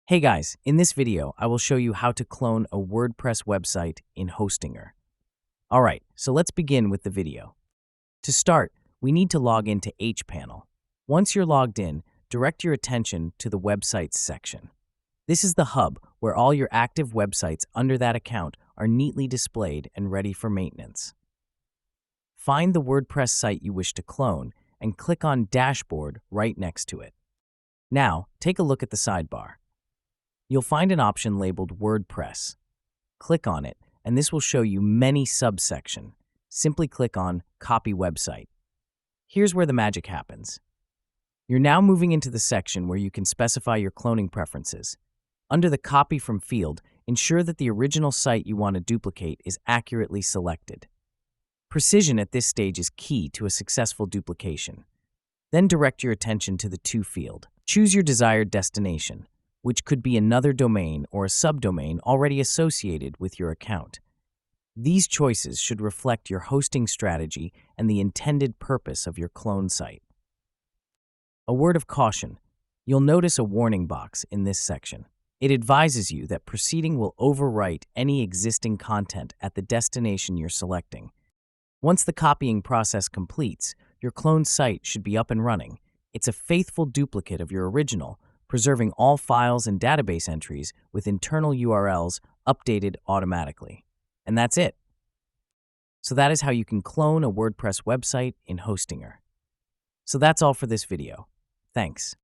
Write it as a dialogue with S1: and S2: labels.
S1: Hey guys, in this video, I will show you how to clone a WordPress website in Hostinger. Alright, so let's begin with the video. To start, we need to log into hPanel. Once you're logged in, direct your attention to the Websites section. This is the hub where all your active websites under that account are neatly displayed and ready for maintenance. Find the WordPress site you wish to clone and click on Dashboard right next to it. Now, take a look at the sidebar. You'll find an option labeled WordPress. Click on it, and this will show you many subsections. Simply click on Copy Website. Here's where the magic happens. You're now moving into the section where you can specify your cloning preferences. Under the Copy From field, ensure that the original site you want to duplicate is accurately selected. Precision at this stage is key to a successful duplication. Then direct your attention to the To field. Choose your desired destination, which could be another domain or a subdomain already associated with your account. These choices should reflect your hosting strategy and the intended purpose of your clone site. A word of caution: you'll notice a warning box in this section. It advises you that proceeding will overwrite any existing content at the destination you're selecting. Once the copying process completes, your cloned site should be up and running. It's a faithful duplicate of your original, preserving all files and database entries with internal URLs updated automatically. And that's it. So that is how you can clone a WordPress website in Hostinger. So that's all for this video. Thanks.